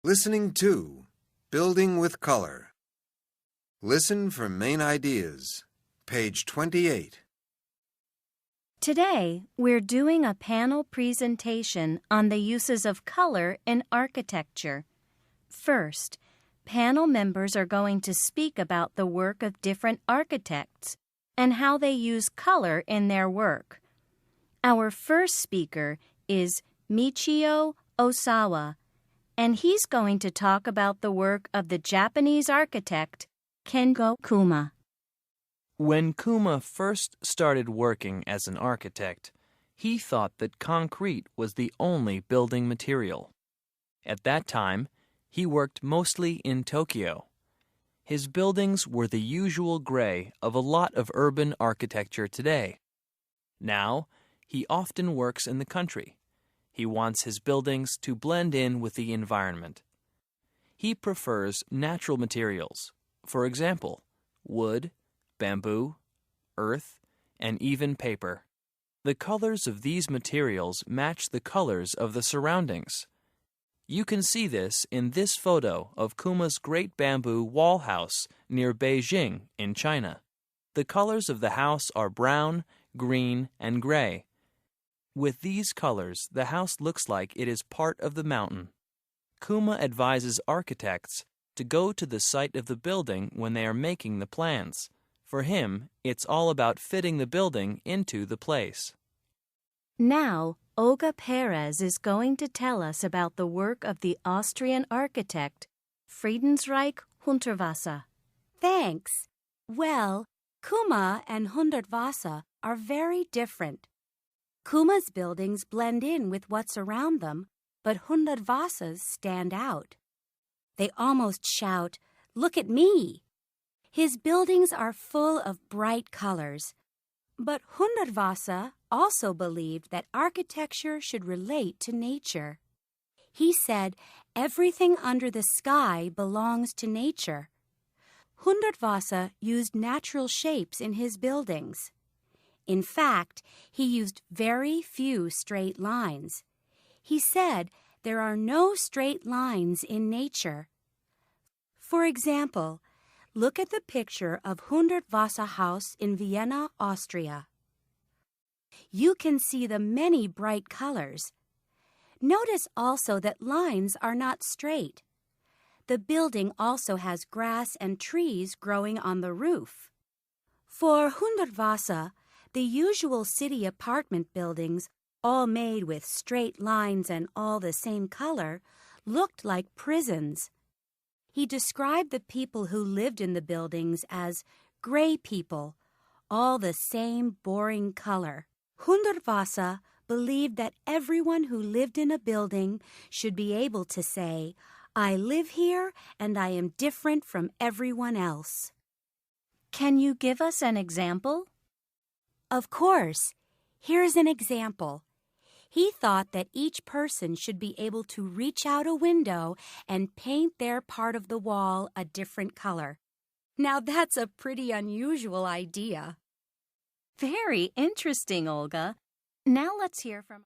Listening 2. Building with Color. Listen for main ideas. Page 28. Today, we're doing a panel presentation on the uses of color in architecture. First, panel members are going to speak about the work of different architects and how they use color in their work. Our first speaker is Michio Osawa, and he's going to talk about the work of the Japanese architect Kengo Kuma. When Kuma first started working as an architect, he thought that concrete was the only building material. At that time, he worked mostly in Tokyo. His buildings were the usual gray of a lot of urban architecture today. Now, he often works in the country. He wants his buildings to blend in with the environment. He prefers natural materials, for example, wood, bamboo, earth, and even paper. The colors of these materials match the colors of the surroundings. You can see this in this photo of Kuma's great bamboo wall house near Beijing in China. The colors of the house are brown, green, and gray. With these colors, the house looks like it is part of the mountain. Kuma advises architects to go to the site of the building when they are making the plans. For him, it's all about fitting the building into the place. Now, Olga Perez is going to tell us about the work of the Austrian architect Friedensreich Hundertwasser. Thanks. Well, Kuma and Hundertwasser are very different. Kuma's buildings blend in with what's around them, but Hundertwasser's stand out. They almost shout, "Look at me!" His buildings are full of bright colors. But Hundertwasser also believed that architecture should relate to nature. He said everything under the sky belongs to nature. Hundertwasser used natural shapes in his buildings. In fact, he used very few straight lines. He said there are no straight lines in nature. For example, look at the picture of Hundertwasser House in Vienna, Austria. You can see the many bright colors. Notice also that lines are not straight. The building also has grass and trees growing on the roof. For Hundertwasser, the usual city apartment buildings, all made with straight lines and all the same color, looked like prisons. He described the people who lived in the buildings as gray people, all the same boring color. Hundertwasser believed that everyone who lived in a building should be able to say, "I live here and I am different from everyone else." Can you give us an example? Of course. Here's an example. He thought that each person should be able to reach out a window and paint their part of the wall a different color. Now that's a pretty unusual idea. Very interesting, Olga. Now let's hear from